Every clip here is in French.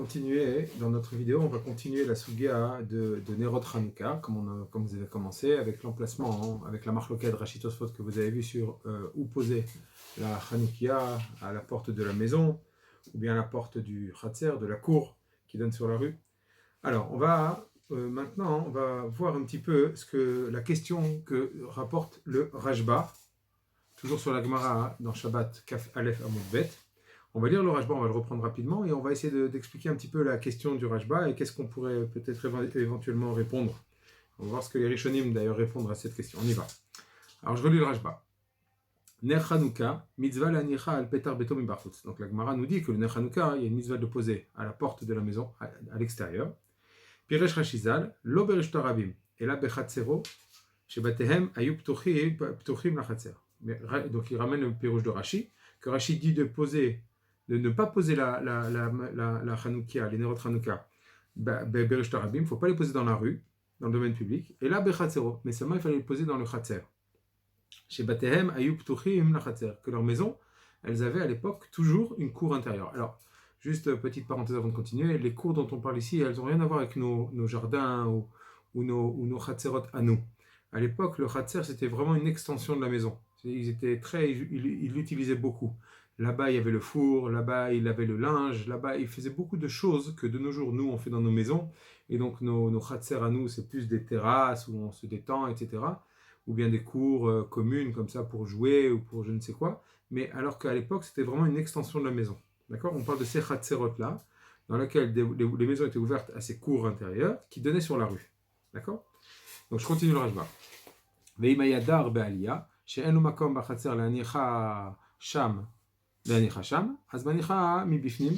continuer, dans notre vidéo, on va continuer la Sugia de Nerot Hanouka, comme vous avez commencé, avec l'emplacement, avec la marloquette de Rachid Tosfot que vous avez vu sur où poser la Hanoukia à la porte de la maison, ou bien à la porte du Khatser, de la cour qui donne sur la rue. Alors, maintenant, on va voir un petit peu la question que rapporte le Rajba, toujours sur la Gemara dans Shabbat Kaf Aleph Amud Bet. On va lire le Rajba, on va le reprendre rapidement et on va essayer d'expliquer un petit peu la question du Rajba et qu'est-ce qu'on pourrait peut-être éventuellement répondre. On va voir ce que les Rishonim d'ailleurs répondent à cette question. On y va. Alors je relis le Rajba. Ner Hanouka, mitzvah la nicha al petar beto mi bachutz. Donc la Gemara nous dit que le Ner Hanouka, il y a une mitzvah de poser à la porte de la maison, à l'extérieur. Piresh Rashizal, lo berish tarabim, et la bechatzero, shebatehem ayub ptochim la chatzer. Donc il ramène le pirouge de Rashi, que Rashi dit de ne pas poser la Hanoukia, les Nerot Hanouka, Berish Tarabim, il ne faut pas les poser dans la rue, dans le domaine public. Et là, Bechatzero, mais seulement il fallait les poser dans le Khatser. Chez Batehem, Ayub Ptuchim la Khatser, que leur maison, elles avaient à l'époque toujours une cour intérieure. Alors, juste petite parenthèse avant de continuer, les cours dont on parle ici, elles n'ont rien à voir avec nos jardins ou nos Khatserot à nous. À l'époque, le Khatser, c'était vraiment une extension de la maison. Ils l'utilisaient beaucoup. Là-bas, il y avait le four, là-bas, il avait le linge, là-bas, il faisait beaucoup de choses que de nos jours, nous, on fait dans nos maisons. Et donc, nos khatser à nous, c'est plus des terrasses où on se détend, etc. Ou bien des cours communes, comme ça, pour jouer ou pour je ne sais quoi. Mais alors qu'à l'époque, c'était vraiment une extension de la maison. D'accord ? On parle de ces khatserot-là, dans lesquelles les maisons étaient ouvertes à ces cours intérieurs qui donnaient sur la rue. D'accord ? Donc, je continue le Rajba. Veimayadar be'aliyah, she'enu makom b'chatser la'anicha sham, אז מניחה מבפנים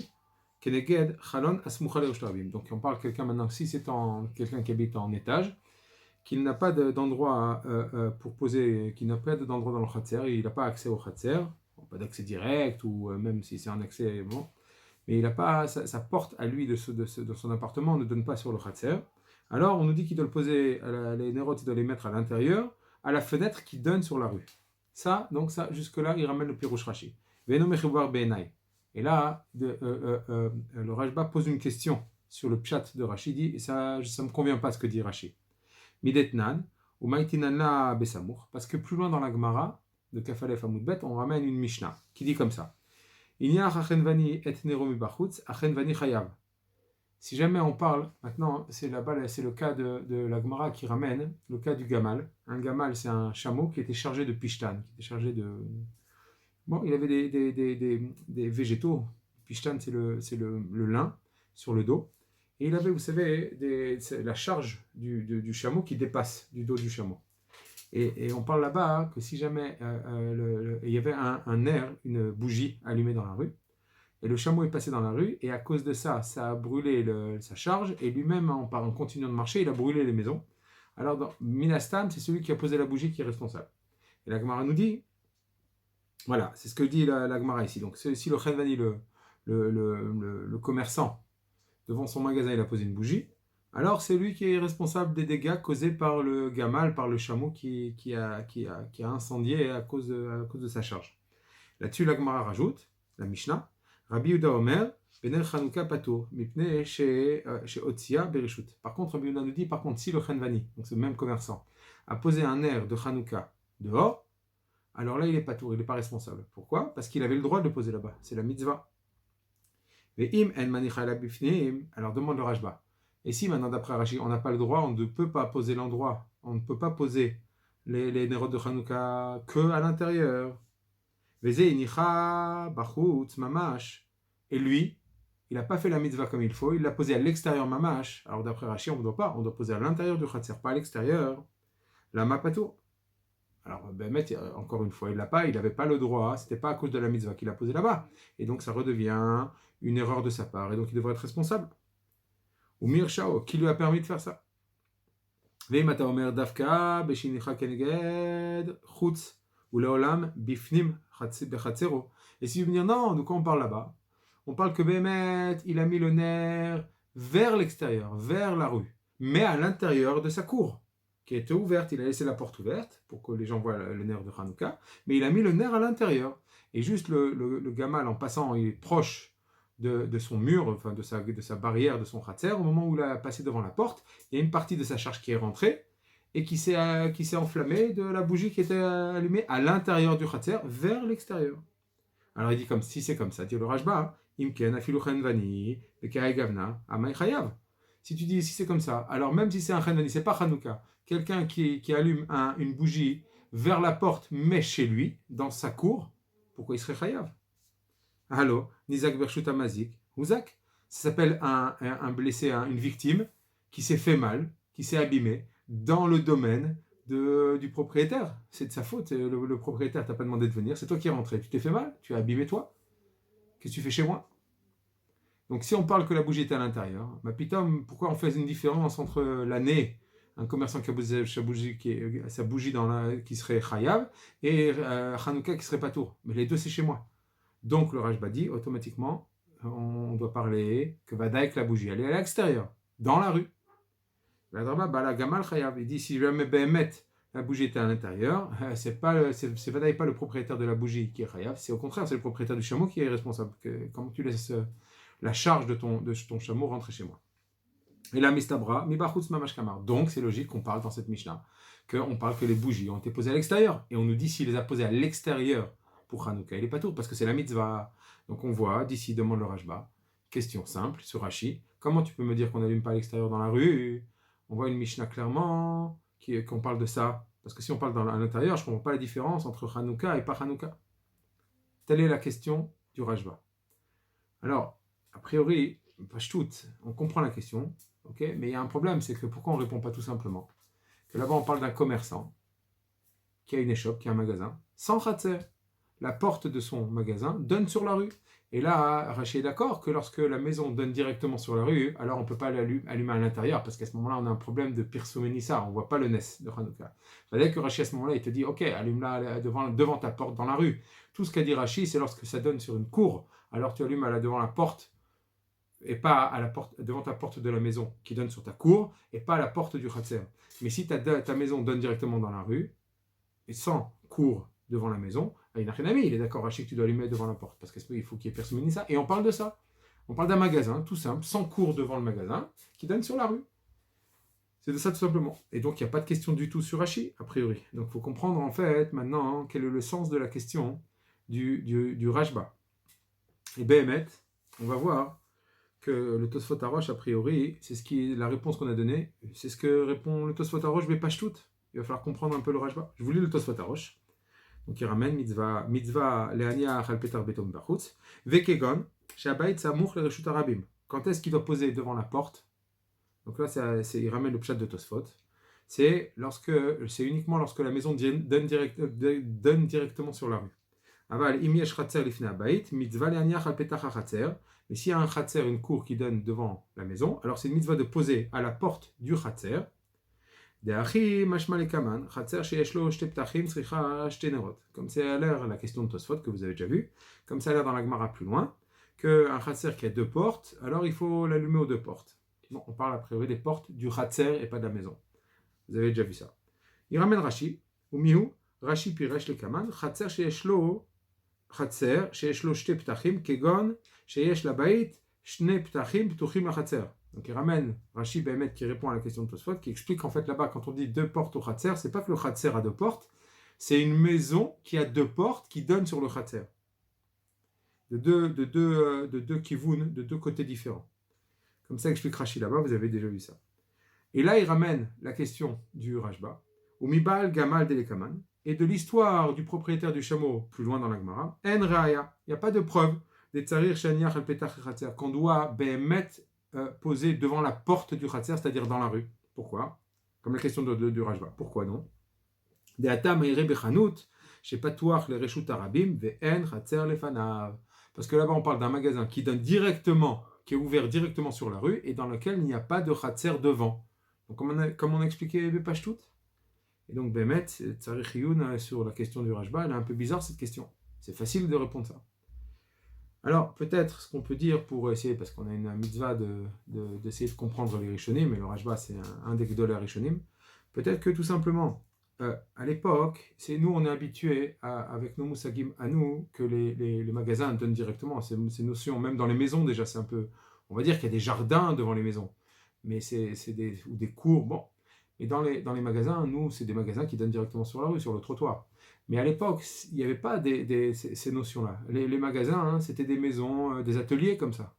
כנגד חלון הסמוכה לירושלים. Donc on parle quelqu'un maintenant, si c'est quelqu'un qui habite en étage, qu'il n'a pas d'endroit pour poser, qu'il n'a pas d'endroit dans le khatser, il n'a pas accès au khatser, pas d'accès direct, ou même si c'est un accès, bon, mais il n'a pas, sa porte à lui de son appartement ne donne pas sur le khatser. Alors on nous dit qu'il doit le poser, les nérotes, il doit les mettre à l'intérieur, à la fenêtre qui donne sur la rue. Ça, jusque-là, il ramène le Pirouche Rashi. Et là, le Rajba pose une question sur le pshat de Rashi, dit, et ça ne me convient pas ce que dit Rashi. Midetnan, ou Maïtinana Besamour, parce que plus loin dans la Gemara, de Kafalef Amoudbet, on ramène une Mishnah, qui dit comme ça. Inya Achenvani et Neromi Bachutz, Achenvani Chayav. Si jamais on parle, maintenant, c'est le cas de la Gemara qui ramène le cas du Gamal. Un Gamal, c'est un chameau qui était chargé de Pishtan, qui était chargé de... Bon, il avait des végétaux. Pishtan, c'est le lin sur le dos. Et il avait, vous savez, la charge du chameau qui dépasse du dos du chameau. Et on parle là-bas que si jamais il y avait un air, une bougie allumée dans la rue, et le chameau est passé dans la rue, et à cause de ça, ça a brûlé sa charge, et lui-même, en continuant de marcher, il a brûlé les maisons. Alors, dans Minastam, c'est celui qui a posé la bougie qui est responsable. Et la Gemara nous dit, voilà, c'est ce que dit la Gemara ici. Donc, si le Chenvani, le commerçant, devant son magasin, il a posé une bougie, alors c'est lui qui est responsable des dégâts causés par le gamal, par le chameau qui a incendié à cause de sa charge. Là-dessus, la Gemara rajoute, la Mishnah, Rabbi Yehuda Omer, Bener Chanouka Patour, Mipne chez Otsia Bereshut. Par contre, Rabbi Yehuda nous dit, si le Chenvani, donc ce même commerçant, a posé un air de Chanouka dehors, alors là, il n'est pas tour, il n'est pas responsable. Pourquoi ? Parce qu'il avait le droit de le poser là-bas. C'est la mitzvah. Alors demande le Rajba. Et si maintenant, d'après Rashi, on n'a pas le droit, on ne peut pas poser l'endroit, on ne peut pas poser les nérotes de Hanouka que à l'intérieur. Et lui, il n'a pas fait la mitzvah comme il faut, il l'a posé à l'extérieur mamash. Alors d'après Rashi, on ne doit pas, on doit poser à l'intérieur du Khatser, pas à l'extérieur. La mapato. Alors, encore une fois, il n'avait pas le droit, c'était pas à cause de la mitzvah qu'il a posé là-bas. Et donc, ça redevient une erreur de sa part, et donc il devrait être responsable. Ou Mirshao, qui lui a permis de faire ça. Veimata Omer Davka, Beshinicha Keneged, Chutz, ou Leolam, Bifnim, Bechatzero. Et si vous me dites, non, de quoi on parle là-bas ? On parle que Bémet, il a mis le nerf vers l'extérieur, vers la rue, mais à l'intérieur de sa cour, qui était ouverte. Il a laissé la porte ouverte pour que les gens voient le nerf de Hanouka, mais il a mis le nerf à l'intérieur. Et juste le gamal, en passant, il est proche de son mur, enfin de sa barrière, de son khatser, au moment où il a passé devant la porte, il y a une partie de sa charge qui est rentrée et qui s'est enflammée de la bougie qui était allumée à l'intérieur du khatser vers l'extérieur. Alors il dit comme si c'est comme ça, dit le Rajba, imken afilu vani gavna amay chayav. Si tu dis si c'est comme ça, alors même si c'est un chenvani, c'est pas Hanouka, quelqu'un qui allume une bougie vers la porte, mais chez lui, dans sa cour, pourquoi il serait chayav? Allô, Nizak Bershut Amazik, Ouzak. Ça s'appelle un blessé, une victime qui s'est fait mal, qui s'est abîmé dans le domaine du propriétaire. C'est de sa faute, le propriétaire t'a pas demandé de venir, c'est toi qui es rentré. Tu t'es fait mal, tu as abîmé toi. Qu'est-ce que tu fais chez moi? Donc si on parle que la bougie est à l'intérieur, bah pitom, pourquoi on fait une différence entre l'année, un commerçant qui a posé sa bougie, qui serait chayav, et Hanouka qui serait patour? Mais les deux c'est chez moi. Donc le Rajba dit automatiquement, on doit parler que Vadaïk la bougie, elle est à l'extérieur, dans la rue. Il dit si jamais Behemet la bougie était à l'intérieur, c'est Vadaïk pas le propriétaire de la bougie qui est chayav, c'est au contraire, c'est le propriétaire du chameau qui est responsable. Comment tu laisses la charge de ton chameau rentrer chez moi? Et là, Mistabra, Mibachutz Mamash Kamar. Donc c'est logique qu'on parle dans cette Mishnah, qu'on parle que les bougies ont été posées à l'extérieur. Et on nous dit s'il les a posées à l'extérieur pour Hanouka, il n'est pas tout, parce que c'est la mitzvah. Donc on voit, d'ici demande le Rajba, question simple sur Rashi, comment tu peux me dire qu'on n'allume pas à l'extérieur dans la rue? On voit une Mishnah clairement qu'on parle de ça, parce que si on parle à l'intérieur, je ne comprends pas la différence entre Hanouka et pas Hanouka. Telle est la question du Rajba. Alors, a priori, on comprend la question, okay, mais il y a un problème, c'est que pourquoi on ne répond pas tout simplement que là-bas on parle d'un commerçant qui a une échoppe, qui a un magasin, sans khatser. La porte de son magasin donne sur la rue. Et là, Rachid est d'accord que lorsque la maison donne directement sur la rue, alors on ne peut pas l'allumer à l'intérieur, parce qu'à ce moment-là, on a un problème de pirsoménissa, on ne voit pas le nes de Hanouka. C'est-à-dire que Rachid, à ce moment-là, il te dit, ok, allume-la devant ta porte dans la rue. Tout ce qu'a dit Rachid, c'est lorsque ça donne sur une cour, alors tu allumes devant la porte, et pas devant ta porte de la maison, qui donne sur ta cour, et pas à la porte du khatser. Mais si ta maison donne directement dans la rue, et sans cour devant la maison, il est d'accord, Rachid, que tu dois allumer devant la porte, parce qu'il faut qu'il y ait personne ça. Et on parle de ça. On parle d'un magasin, tout simple, sans cour devant le magasin, qui donne sur la rue. C'est de ça tout simplement. Et donc, il n'y a pas de question du tout sur Rachid, a priori. Donc, il faut comprendre en fait, maintenant, quel est le sens de la question du Rajba. Et Behemet, on va voir que le Tosfot Arosh, a priori, la réponse qu'on a donnée, c'est ce que répond le Tosfot Arosh, mais pas tout. Il va falloir comprendre un peu le Rajba. Je vous lis le Tosfot Arosh. Donc il ramène mitzvah le'ania achal petar betom bachutz vekegon shabayit samuch lereshut harabim. Quand est-ce qu'il doit poser devant la porte? Donc là, il ramène le pshat de Tosfot. C'est uniquement lorsque la maison donne directement sur la rue. Aval im yesh chatzer lifnei habayit mitzvah le'ania achal petar hachatzer. Mais s'il y a un chatzer, une cour qui donne devant la maison, alors c'est une mitzvah de poser à la porte du chatzer. Comme c'est à l'air la question de Tosfot que vous avez déjà vu, comme ça a l'air dans la Gemara plus loin, qu'un Khatser qui a deux portes, alors il faut l'allumer aux deux portes. Bon, on parle a priori des portes du Khatser et pas de la maison. Vous avez déjà vu ça. Il ramène Rashi, ou Mihu, Rashi Piresh le Kaman, Khatser sheeshlo shte ptachim, kegon sheesh labait, shne ptachim ptuchim la Khatser. Donc il ramène Rashi Behemet qui répond à la question de Tosfot, qui explique qu'en fait là-bas, quand on dit deux portes au Khatser, c'est pas que le Khatser a deux portes, c'est une maison qui a deux portes qui donnent sur le Khatser. De deux kivoun, de deux côtés différents. Comme ça explique Rashi là-bas, vous avez déjà vu ça. Et là, il ramène la question du Rajba, ou Mibal Gamal Delekaman, et de l'histoire du propriétaire du chameau, plus loin dans la Gemara, En Raya, il n'y a pas de preuve des Tsarir Shaniach al Petach Khatser, qu'on doit Behemet posé devant la porte du Khatser, c'est-à-dire dans la rue. Pourquoi? Comme la question du Rajba. Pourquoi non? Parce que là-bas on parle d'un magasin qui donne directement, qui est ouvert directement sur la rue et dans lequel il n'y a pas de Khatser devant. Donc comme on a expliqué Bepashtout. Et donc Bemet, Tsarich Youn sur la question du Rajba, elle est un peu bizarre cette question. C'est facile de répondre ça. Alors, peut-être ce qu'on peut dire pour essayer, parce qu'on a une mitzvah d'essayer de comprendre les Rishonim, et le Rajba c'est un des Gdolei Rishonim, peut-être que tout simplement, à l'époque, nous, on est habitués, avec nos moussagim à nous, que les magasins donnent directement ces notions. Même dans les maisons, déjà, c'est un peu. On va dire qu'il y a des jardins devant les maisons, mais ou des cours. Bon. Et dans les magasins, nous, c'est des magasins qui donnent directement sur la rue, sur le trottoir. Mais à l'époque, il n'y avait pas ces notions-là. Les magasins, hein, c'était des maisons, des ateliers comme ça.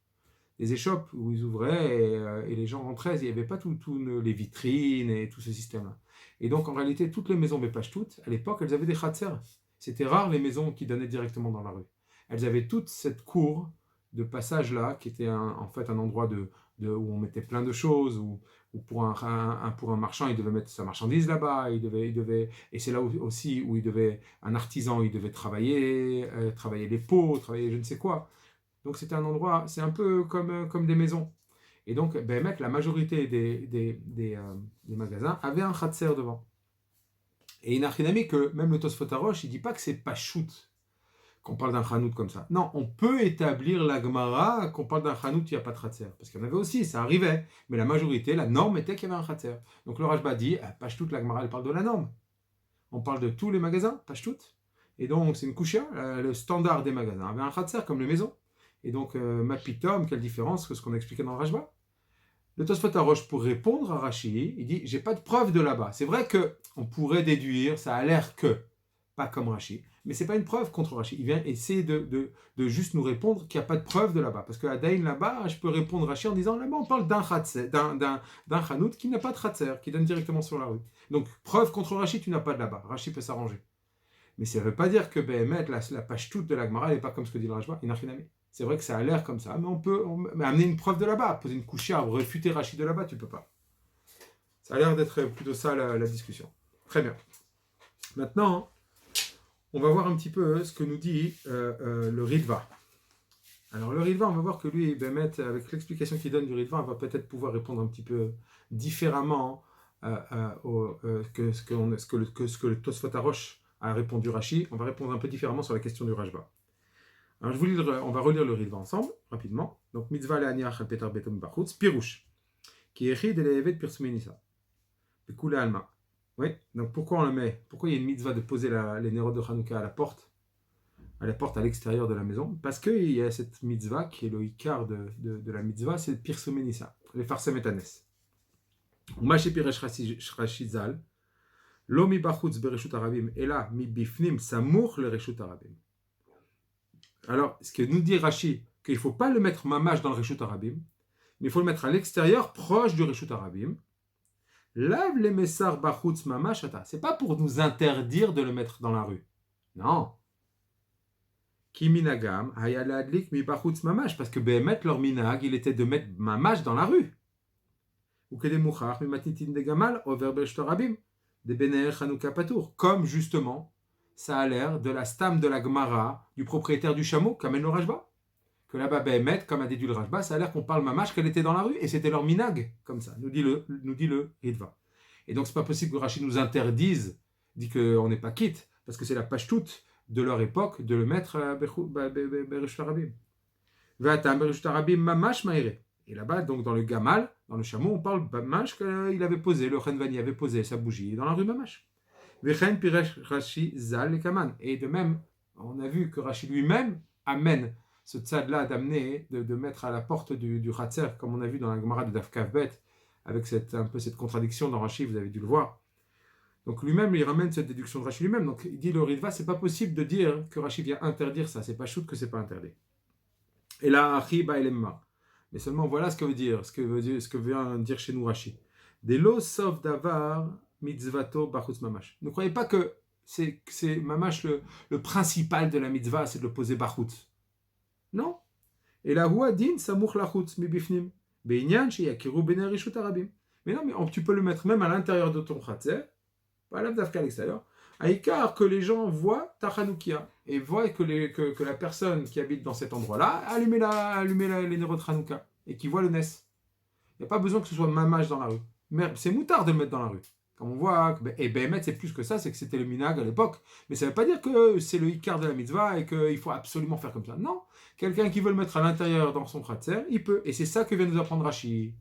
Des échoppes où ils ouvraient et les gens rentraient. Il n'y avait pas tout les vitrines et tout ce système-là. Et donc, en réalité, toutes les maisons Bepashtout, à l'époque, elles avaient des khatser. C'était rare les maisons qui donnaient directement dans la rue. Elles avaient toute cette cour de passage-là, qui était en fait un endroit où on mettait plein de choses, où pour un marchand, il devait mettre sa marchandise là-bas, et c'est là aussi où un artisan, il devait travailler les pots, travailler je ne sais quoi. Donc c'était un endroit, c'est un peu comme des maisons. Et donc, mec, la majorité des magasins avaient un khatser devant. Et il n'a rien aimé que même le Tosfot Harosh, il ne dit pas que c'est pas shoot qu'on parle d'un chanout comme ça. Non, on peut établir la Gemara qu'on parle d'un chanout, il n'y a pas de khatser. Parce qu'il y en avait aussi, ça arrivait. Mais la majorité, la norme était qu'il y avait un khatser. Donc le Rajba dit, pas shoot, la Gemara, elle parle de la norme. On parle de tous les magasins, pas shoot. Et donc c'est une couchia, le standard des magasins avait un khatser comme les maisons. Et donc, Mapitom, quelle différence que ce qu'on a expliqué dans le Rajba. Le Tosfot Harosh, pour répondre à Rashi, il dit j'ai pas de preuve de là-bas. C'est vrai qu'on pourrait déduire, ça a l'air que, pas comme Rashi, mais c'est pas une preuve contre Rashi. Il vient essayer de juste nous répondre qu'il n'y a pas de preuve de là-bas. Parce qu'à Daïn là-bas, je peux répondre Rashi en disant là-bas on parle d'un chanout qui n'a pas de khatser, qui donne directement sur la rue. Donc, preuve contre Rashi, tu n'as pas de là-bas. Rashi peut s'arranger. Mais ça ne veut pas dire que la page toute de la Gemara n'est pas comme ce que dit le Rajba, il n'a rien à mettre. C'est vrai que ça a l'air comme ça, mais on peut amener une preuve de là-bas, poser une couchia, réfuter Rachid de là-bas, tu peux pas. Ça a l'air d'être plutôt ça la discussion. Très bien. Maintenant, on va voir un petit peu ce que nous dit le Ritva. Alors le Ritva, on va voir que lui, avec l'explication qu'il donne du Ritva, on va peut-être pouvoir répondre un petit peu différemment que ce que le Tosfot Harosh a répondu Rashi. On va répondre un peu différemment sur la question du Rajba. Alors, on va relire le Ritva ensemble, rapidement. Donc, mitzvah le'aniach al petar betom bachutz, pirouche, qui est de l'evet pirsumenisa, bekule alma. Oui, donc pourquoi on le met? Pourquoi il y a une mitzvah de poser les nérodes de Hanouka à la porte à l'extérieur de la maison? Parce qu'il y a cette mitzvah qui est le ikar de la mitzvah, c'est pirsumenisa, les farsem etanes. Umashi piresh rashizal, lo mi bachutz bereshut arabim, ela mi bifnim samuch le reshut arabim. Alors, ce que nous dit Rashi, qu'il ne faut pas le mettre mamash dans le Reshut Arabim, mais il faut le mettre à l'extérieur, proche du Reshut Arabim. Lave les messar bachutz mamash ata. C'est pas pour nous interdire de le mettre dans la rue. Non. Ki minagam hayala adlik mi bachutz mamash. Parce que Behemet, leur minag, il était de mettre mamash dans la rue. Ou que des mouchach mi matnitin de gamal over Reshut Arabim. De bener Chanukah patour. Comme justement, ça a l'air de la stam de la Gemara du propriétaire du chameau qu'amène le Rajba. Que là-bas, Behemet, comme a déduit le Rajba, ça a l'air qu'on parle mamash qu'elle était dans la rue et c'était leur minag, comme ça, nous dit le Ritva. Et donc, c'est pas possible que Rachid nous interdise, dit qu'on n'est pas quitte, parce que c'est la page toute de leur époque de le mettre Bereshut Arabim. Ve'atam Bereshut Arabim mamash ma'ire. Et là-bas, donc dans le Gamal, dans le chameau, on parle mamash qu'il avait posé, le Chenvani avait posé sa bougie dans la rue mamash. Vechen piresh Rashi zal le kaman. Et de même, on a vu que Rashi lui-même amène ce tzad-là d'amener, de mettre à la porte du Khatser, comme on a vu dans la Gemara de Daf Kavbet, avec un peu cette contradiction dans Rashi, vous avez dû le voir. Donc lui-même, il ramène cette déduction de Rashi lui-même. Donc il dit le Ritva, c'est pas possible de dire que Rashi vient interdire ça. C'est pas shoot que c'est pas interdit. Et là, Achi ba'elemma. Mais seulement voilà ce que vient dire chez nous Rashi. Des lo sof davar mitzvato bachutz mamash. Ne croyez pas que c'est mamash le principal de la mitzvah, c'est de le poser bachutz. Non. Et la hua din samuch lachutz mi bifnim. Be'inyan sheyakiru b'nei rishut arabim. Mais non, mais tu peux le mettre même à l'intérieur de ton khatser, pas à l'avdavka à l'extérieur, à Ikar que les gens voient ta Hanoukia et voient que la personne qui habite dans cet endroit-là allume les nérodes de Hanouka et qui voit le Nes. Il n'y a pas besoin que ce soit mamash dans la rue. Mais c'est moutard de le mettre dans la rue. Comme on voit, et Behemet c'est plus que ça, c'est que c'était le minag à l'époque. Mais ça ne veut pas dire que c'est le Ikar de la mitzvah et qu'il faut absolument faire comme ça. Non, quelqu'un qui veut le mettre à l'intérieur dans son khatser, il peut. Et c'est ça que vient nous apprendre Rashi.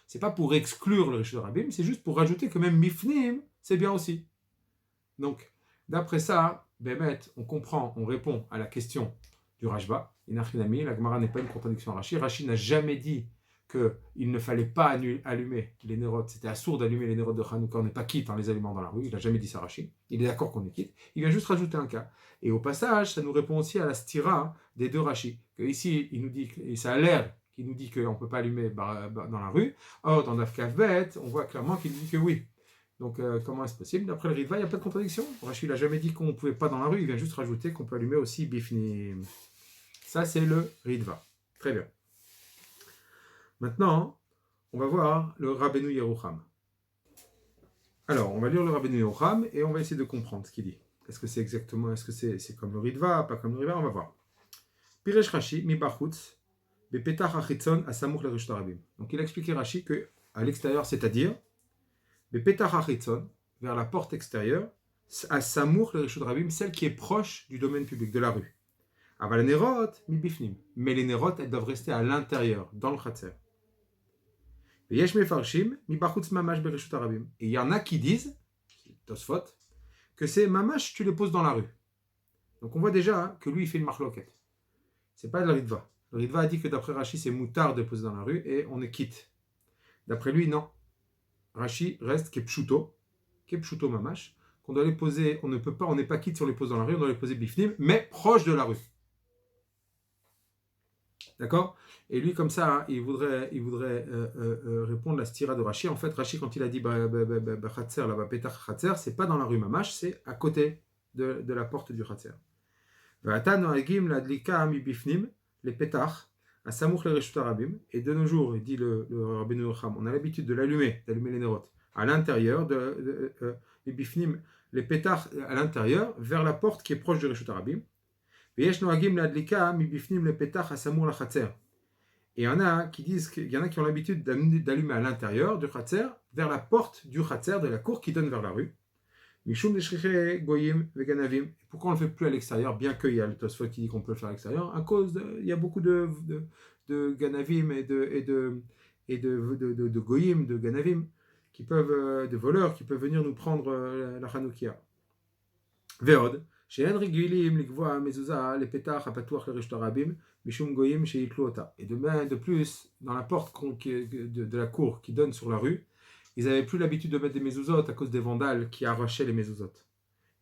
C'est pas pour exclure le Rishut Rabim, c'est juste pour rajouter que même Mifnim, c'est bien aussi. Donc, d'après ça, Bémet, on comprend, on répond à la question du Rashba. Inachinami, la Gemara n'est pas une contradiction à Rashi. Rashi n'a jamais dit qu'il ne fallait pas allumer les nérotes, c'était assourd d'allumer les nérotes de Hanouka, on n'est pas quitte en les allumant dans la rue, il n'a jamais dit ça Rashi. Il est d'accord qu'on est quitte, il vient juste rajouter un cas. Et au passage, ça nous répond aussi à la stira des deux Rashi. Que ici, il nous dit, et ça a l'air qu'il nous dit qu'on ne peut pas allumer dans la rue. Or, dans Dafkav Bet, on voit clairement qu'il dit que oui. Donc, comment est-ce possible? D'après le Ritva, il n'y a pas de contradiction. Rashi n'a jamais dit qu'on ne pouvait pas dans la rue, il vient juste rajouter qu'on peut allumer aussi Bifnim. Ça, c'est le Ritva. Très bien. Maintenant, on va voir le Rabbeinu Yerucham. Alors, on va lire le Rabbeinu Yerucham et on va essayer de comprendre ce qu'il dit. Est-ce que c'est exactement, est-ce que c'est comme le Ritva, pas comme le Ritva? On va voir. Piresh Rashi, mi bachutz, be petach achitzon asamuch le Reshut Harabim. Donc, il a expliqué Rashi que à l'extérieur, c'est-à-dire be petach achitzon, vers la porte extérieure, asamuch le Reshut Harabim, celle qui est proche du domaine public, de la rue. Aval nerot mi bifnim. Mais les nerot, elles doivent rester à l'intérieur, dans le chatzer. Et il y en a qui disent, Tosfot, que c'est mamash, tu les poses dans la rue. Donc on voit déjà que lui, il fait une marloquette. C'est pas de la Ritva. Le Ritva a dit que d'après Rashi, c'est moutard de poser dans la rue et on est quitte. D'après lui, non. Rashi reste kepshuto mamash, qu'on doit les poser, on n'est pas quitte si on les pose dans la rue, on doit les poser bifnim, mais proche de la rue. D'accord? Et lui, comme ça, hein, il voudrait répondre à la stira de Rashi. En fait, Rashi, quand il a dit Khatser, là-bas, Petach Khatser, c'est pas dans la rue Mamash, c'est à côté de la porte du Khatser. Les Petach, à Samouch le Reshut Harabim. Et de nos jours, il dit le Rabbeinu Yerucham, on a l'habitude d'allumer les nérotes à l'intérieur, les Bifnim, les Petach à l'intérieur, vers la porte qui est proche du Reshut Harabim. Et il y en a qui disent qu'il y en a qui ont l'habitude d'allumer à l'intérieur du Khatser, vers la porte du Khatser, de la cour qui donne vers la rue. Pourquoi on ne le fait plus à l'extérieur, bien qu'il y a le Tosfot qui dit qu'on peut le faire à l'extérieur? À cause il y a beaucoup de ganavim et de goyim, de ganavim, qui peuvent, de voleurs, qui peuvent venir nous prendre la Hanoukia. Veod. Et de plus, dans la porte de la cour qui donne sur la rue, ils n'avaient plus l'habitude de mettre des mezuzot à cause des vandales qui arrachaient les mezuzot.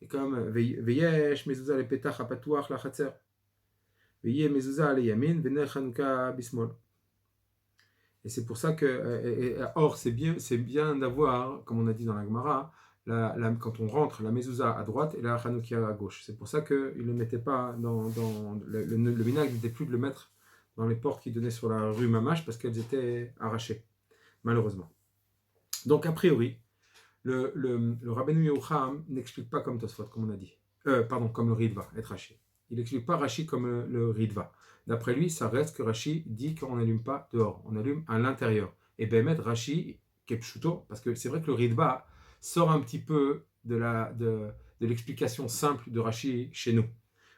Et comme Veyesh, mezuzah le petach apatuach la chatzer. Veye mezuzah le yamin, vener chanouka bismol. Et c'est pour ça que, or, c'est bien d'avoir, comme on a dit dans la Gemara, quand on rentre, la mezouza à droite et la chanoukia à gauche. C'est pour ça qu'ils ne le mettaient pas le minag n'était plus de le mettre dans les portes qui donnaient sur la rue Mamash parce qu'elles étaient arrachées, malheureusement. Donc, a priori, le Rabbeinu Yerucham n'explique pas comme Tosfot, comme on a dit. Comme le Ritva, être Rashi. Il n'explique pas Rashi comme le Ritva. D'après lui, ça reste que Rashi dit qu'on n'allume pas dehors, on allume à l'intérieur. Et Bémet, Rashi, Kepshuto, parce que c'est vrai que le Ritva sort un petit peu de l'explication simple de Rashi chez nous.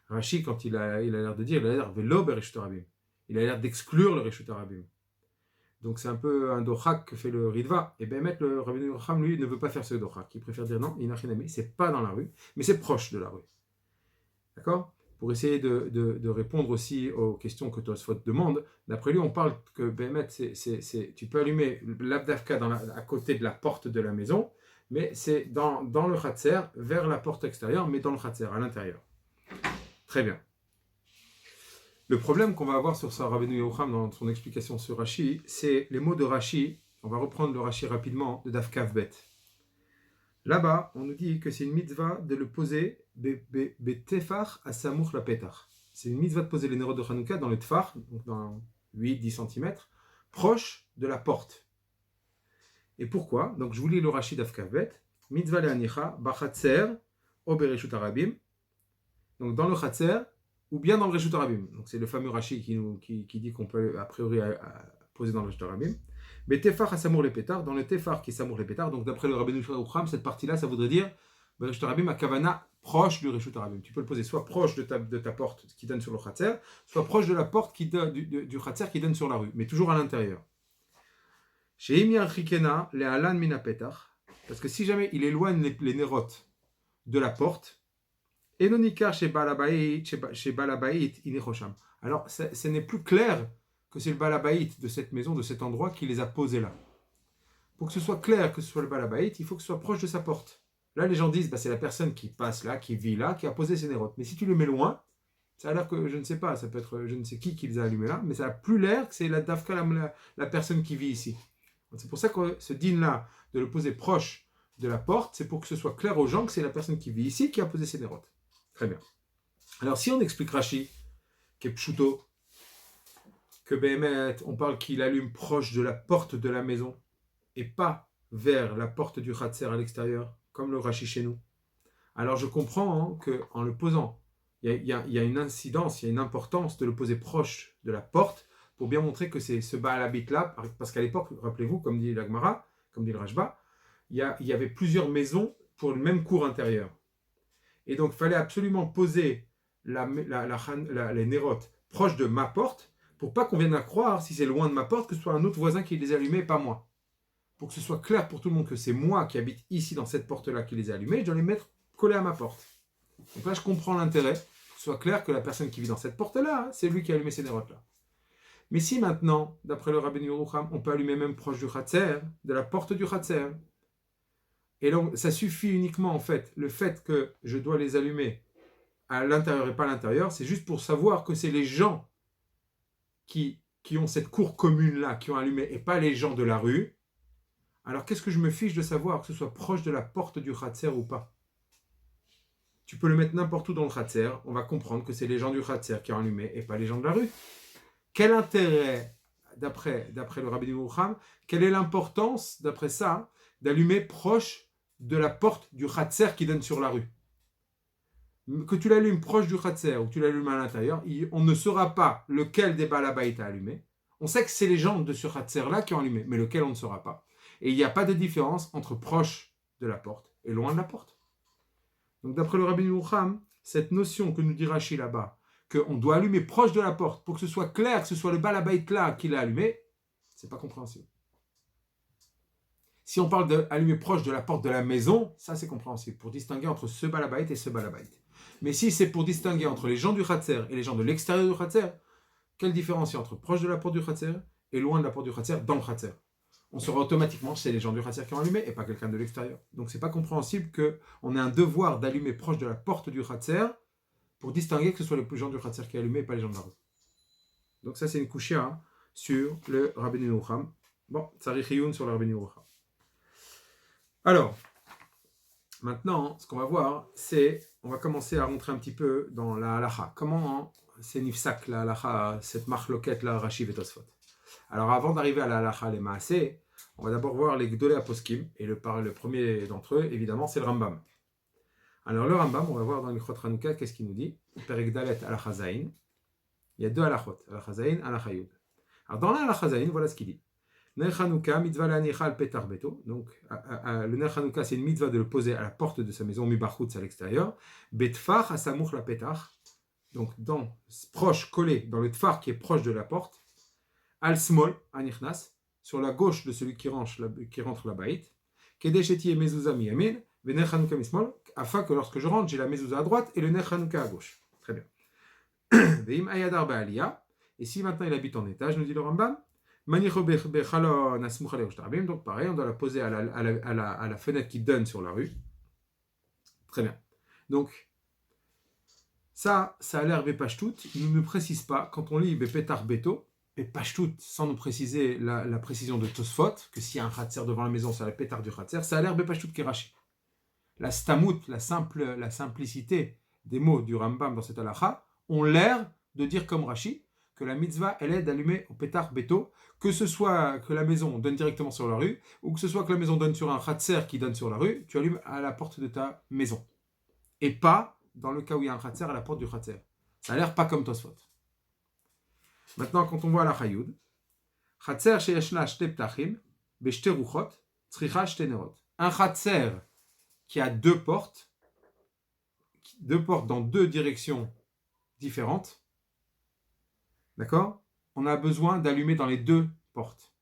Rashi, quand il a l'air de dire, il a l'air velo bereshut harabim. Il a l'air d'exclure le reshut harabim. Donc c'est un peu un dochak que fait le Ritva. Et Bémet, le Rabbeinu Yerucham, lui, ne veut pas faire ce dochak. Il préfère dire non, inachinami, c'est pas dans la rue, mais c'est proche de la rue. D'accord? Pour essayer de répondre aussi aux questions que Tosfot demande, d'après lui, on parle que Bémet, tu peux allumer l'abdavka à côté de la porte de la maison, mais c'est dans le Khatser, vers la porte extérieure, mais dans le Khatser, à l'intérieur. Très bien. Le problème qu'on va avoir sur sa Rabbeinu Yerucham dans son explication sur Rashi, c'est les mots de Rashi. On va reprendre le Rashi rapidement, de Daf Kav Bet. Là-bas, on nous dit que c'est une mitzvah de le poser betefar à Samouch la Petach. C'est une mitzvah de poser les nérodes de Hanouka dans le tfar, donc dans 8-10 cm, proche de la porte. Et pourquoi? Donc je vous lis le Rashi Daf Kav Bet. Mitzvah le'anicha bachatzer o bereshut harabim. Donc dans le chatzer ou bien dans le reshut harabim. Donc c'est le fameux Rashi qui dit qu'on peut a priori poser dans le reshut harabim. Betefar à Samour les pétards, dans le tefar qui est Samour les pétards. Donc d'après le Rabbeinu Yerucham, cette partie-là, ça voudrait dire reshut harabim à kavana proche du reshut harabim. Tu peux le poser soit proche de ta porte qui donne sur le chatzer, soit proche de la porte du chatzer qui donne sur la rue, mais toujours à l'intérieur. Parce que si jamais il éloigne les nérotes de la porte. Et nonika chez Balabait Inechosham. Alors, ce n'est plus clair que c'est le Balabait de cette maison, de cet endroit, qui les a posés là. Pour que ce soit clair que ce soit le Balabait, il faut que ce soit proche de sa porte. Là, les gens disent, c'est la personne qui passe là, qui vit là, qui a posé ses nérotes. Mais si tu le mets loin, ça a l'air que, je ne sais pas, ça peut être je ne sais qui les a allumés là, mais ça a plus l'air que c'est la Dafka, la personne qui vit ici. Donc, c'est pour ça que ce din-là, de le poser proche de la porte, c'est pour que ce soit clair aux gens que c'est la personne qui vit ici qui a posé ses nérotes. Très bien. Alors, si on explique Rashi, qui est pshuto, que Béhémet, on parle qu'il allume proche de la porte de la maison, et pas vers la porte du Khatser à l'extérieur, comme le Rashi chez nous. Alors je comprends qu'en le posant, il y a une incidence, il y a une importance de le poser proche de la porte pour bien montrer que c'est ce Baal Habit là, parce qu'à l'époque, rappelez-vous, comme dit l'Agmara, comme dit le Rashba, il y avait plusieurs maisons pour le même cour intérieur. Et donc il fallait absolument poser les nérotes proches de ma porte pour pas qu'on vienne à croire, si c'est loin de ma porte, que ce soit un autre voisin qui les a allumés, pas moi. Pour que ce soit clair pour tout le monde que c'est moi qui habite ici dans cette porte-là qui les a allumés, je dois les mettre collés à ma porte. Donc là, je comprends l'intérêt, que ce soit clair que la personne qui vit dans cette porte-là, c'est lui qui a allumé ces nérotes-là. Mais si maintenant, d'après le Rabbeinu Yerucham, on peut allumer même proche du Khatser, de la porte du Khatser, et donc ça suffit uniquement en fait, le fait que je dois les allumer à l'intérieur et pas à l'intérieur, c'est juste pour savoir que c'est les gens qui ont cette cour commune-là qui ont allumé et pas les gens de la rue. Alors, qu'est-ce que je me fiche de savoir que ce soit proche de la porte du Khatser ou pas? Tu peux le mettre n'importe où dans le Khatser, on va comprendre que c'est les gens du Khatser qui ont allumé et pas les gens de la rue. Quel intérêt, d'après le Rabbi Yerucham, quelle est l'importance, d'après ça, d'allumer proche de la porte du Khatser qui donne sur la rue? Que tu l'allumes proche du Khatser ou que tu l'allumes à l'intérieur, on ne saura pas lequel des Balabait a allumé. On sait que c'est les gens de ce Khatser-là qui ont allumé, mais lequel on ne saura pas. Et il n'y a pas de différence entre proche de la porte et loin de la porte. Donc d'après le Rabbi Yerucham, cette notion que nous dit Rashi là-bas, qu'on doit allumer proche de la porte pour que ce soit clair que ce soit le Balabait là qui l'a allumé, c'est pas compréhensible. Si on parle d'allumer proche de la porte de la maison, ça c'est compréhensible, pour distinguer entre ce Balabait et ce Balabait. Mais si c'est pour distinguer entre les gens du Khatser et les gens de l'extérieur du Khatser, quelle différence il y a entre proche de la porte du Khatser et loin de la porte du Khatser dans le Khatser? On saura automatiquement c'est les gens du Khatser qui ont allumé et pas quelqu'un de l'extérieur. Donc c'est pas compréhensible qu'on ait un devoir d'allumer proche de la porte du Khatser pour distinguer que ce soit les gens du Khatser qui ont allumé et pas les gens de la rue. Donc ça c'est une couchia sur le Rabbeinu Yerucham. Bon, Tzarich Iyun sur le Rabbeinu Yerucham. Alors, maintenant, ce qu'on va voir, c'est, on va commencer à rentrer un petit peu dans la halacha. Comment c'est nifsak la halacha, cette marloquette là, Rashi et Tosfot. Alors avant d'arriver à la halacha les maaseh, on va d'abord voir les Gdolei Aposkim, et le premier d'entre eux, évidemment, c'est le Rambam. Alors le Rambam, on va voir dans le Chot Hanouka, qu'est-ce qu'il nous dit? Perek Dalet halacha zayin. Il y a deux halachot, halacha zayin, halacha yud. Alors dans la halacha zayin, voilà ce qu'il dit. Ner Hanouka, mitzvah l'anicha al petar beto. Donc le Ner Hanouka, c'est une mitzvah de le poser à la porte de sa maison, mibachutz à l'extérieur. Betfar asamuch la petar. Donc proche, collé, dans le tfar qui est proche de la porte. Al smol, anichnas, sur la gauche de celui qui rentre la baït, kedesheti et mezouza miyamin, vener Hanouka mismol, afin que lorsque je rentre, j'ai la mezouza à droite et le ner Hanouka à gauche. Très bien. Veim ayadar ba'aliyah, et si maintenant il habite en étage, nous dit le Rambam, manicho bechalon asmucha leroshtarabim, donc pareil, on doit la poser à la fenêtre qui donne sur la rue. Très bien. Donc, ça a l'air bepashtout, il ne nous précise pas, quand on lit bepetar beto, et pashtout, sans nous préciser la précision de Tosfot, que s'il y a un khatser devant la maison, c'est la pétard du khatser, ça a l'air bepashtout kirashi. La stamut, la simplicité des mots du Rambam dans cette halakha, ont l'air de dire comme Rashi, que la mitzvah, elle est d'allumer au pétard beto, que ce soit que la maison donne directement sur la rue, ou que ce soit que la maison donne sur un khatser qui donne sur la rue, tu allumes à la porte de ta maison. Et pas dans le cas où il y a un khatser à la porte du khatser. Ça a l'air pas comme Tosfot. Maintenant, quand on voit la Chayoud, Khatser sheyeshla shte ptachim, beshte ruchot, tzricha shte nerot. Un Khatser qui a deux portes dans deux directions différentes, d'accord? On a besoin d'allumer dans les deux portes.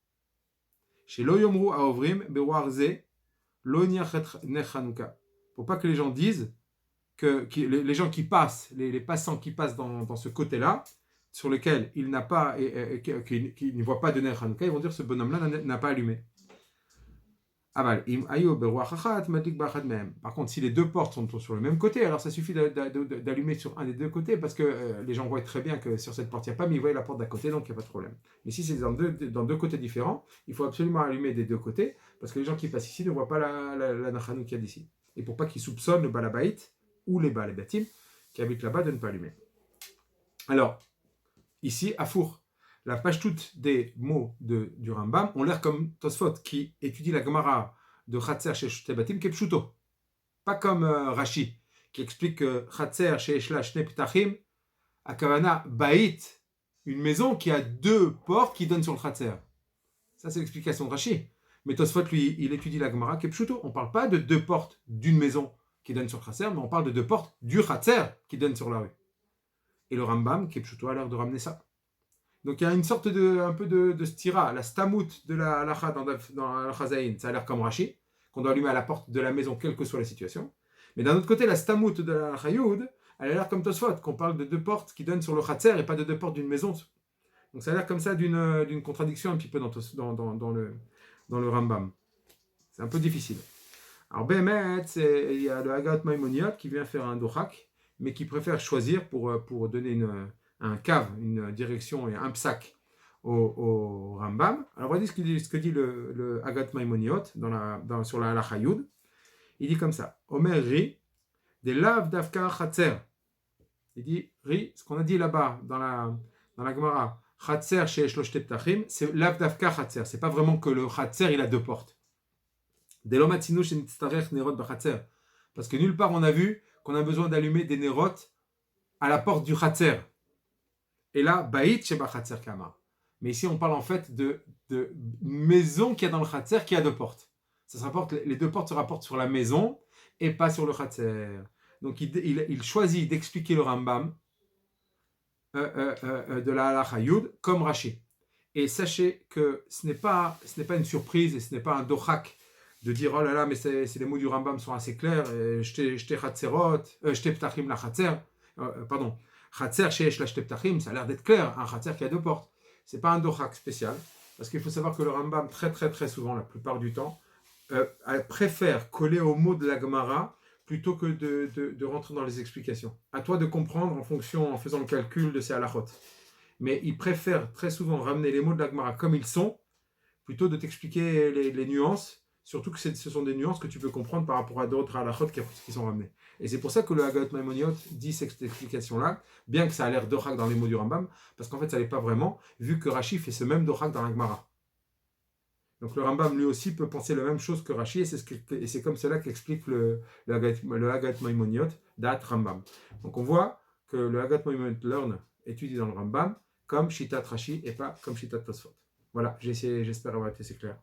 Chez lo yomru aovrim bewarze lo niachet ner Hanouka. Pour pas que les gens disent les gens qui passent, les passants qui passent dans ce côté-là, sur lequel il n'a pas, qui ne voit pas de Ner Hanouka, ils vont dire ce bonhomme-là n'a pas allumé. Par contre, si les deux portes sont sur le même côté, alors ça suffit d'allumer sur un des deux côtés, parce que les gens voient très bien que sur cette porte, il n'y a pas, mais ils voient la porte d'à côté, donc il n'y a pas de problème. Mais si c'est dans deux côtés différents, il faut absolument allumer des deux côtés, parce que les gens qui passent ici ne voient pas la Nachanoukia d'ici. Et pour pas qu'ils soupçonnent le Balabait ou les Balabatim qui habitent là-bas de ne pas allumer. Alors, ici, à Four, la pashtout des mots du Rambam ont l'air comme Tosfot qui étudie la Gemara de Chatzer chez Shtebatim qui est pshuto. Pas comme Rashi qui explique que Chatzer chez Eshla Shne Ptachim Akavana Bait, une maison qui a deux portes qui donnent sur le Chatzer. Ça, c'est l'explication de Rashi. Mais Tosfot, lui, il étudie la Gemara qui est pshuto. On ne parle pas de deux portes d'une maison qui donne sur le Chatzer, mais on parle de deux portes du Chatzer qui donnent sur la rue. Et le Rambam, qui est pshuto, a l'air de ramener ça. Donc il y a une sorte un peu de stira, la stamout de la halacha dans la chazaïn, ça a l'air comme Rashi, qu'on doit allumer à la porte de la maison, quelle que soit la situation. Mais d'un autre côté, la stamout de la chayoud, elle a l'air comme Tosfot, qu'on parle de deux portes qui donnent sur le chatzer et pas de deux portes d'une maison. Donc ça a l'air comme ça d'une contradiction un petit peu dans le Rambam. C'est un peu difficile. Alors Behemet, il y a le Hagat Maimoniot qui vient faire un dohak, mais qui préfère choisir pour donner un cave, une direction et un psak au Rambam. Alors voici ce que dit le Hagat Maimoniot sur la Halacha Yud. Il dit comme ça: Omer ri, des lav davka chatzer. Il dit ri, ce qu'on a dit là-bas dans la Gemara, chatzer chez Shlosh Ptachim, c'est lav davka chatzer. C'est pas vraiment que le chatzer il a deux portes. Des lomatinu shenitztarech nerot b'chatzer. Parce que nulle part on a vu qu'on a besoin d'allumer des nerot à la porte du chatzer. Et là, Baït Sheba Khatser Kama. Mais ici, on parle en fait de maison qu'il y a dans le Khatser qui a deux portes. Les deux portes se rapportent sur la maison et pas sur le Khatser. Donc, il choisit d'expliquer le Rambam de la Halacha Yud comme Rashi. Et sachez que ce n'est pas une surprise et ce n'est pas un dohak de dire oh là là, mais les mots du Rambam sont assez clairs. J'te Khatserot, j'te Ptachim la Khatser. Pardon. Chatzer chez Eshla Ptachim, ça a l'air d'être clair, un chatzer qui a deux portes. Ce n'est pas un dohak spécial, parce qu'il faut savoir que le Rambam, très très très souvent, la plupart du temps, préfère coller aux mots de la Gemara plutôt que de rentrer dans les explications. À toi de comprendre en faisant le calcul de ces halachot. Mais il préfère très souvent ramener les mots de la Gemara comme ils sont, plutôt de t'expliquer les nuances, surtout que ce sont des nuances que tu peux comprendre par rapport à d'autres halachot qui sont ramenées. Et c'est pour ça que le Hagat Maimoniot dit cette explication-là, bien que ça a l'air dohak dans les mots du Rambam, parce qu'en fait ça n'est pas vraiment, vu que Rashi fait ce même dohak dans la Gemara. Donc le Rambam lui aussi peut penser la même chose que Rashi, et c'est comme cela qu'explique le Hagat Maimoniot d'At Rambam. Donc on voit que le Hagat Maimoniot étudie dans le Rambam comme Shitat Rashi et pas comme Shitat Tosfot. Voilà, j'espère avoir été assez clair.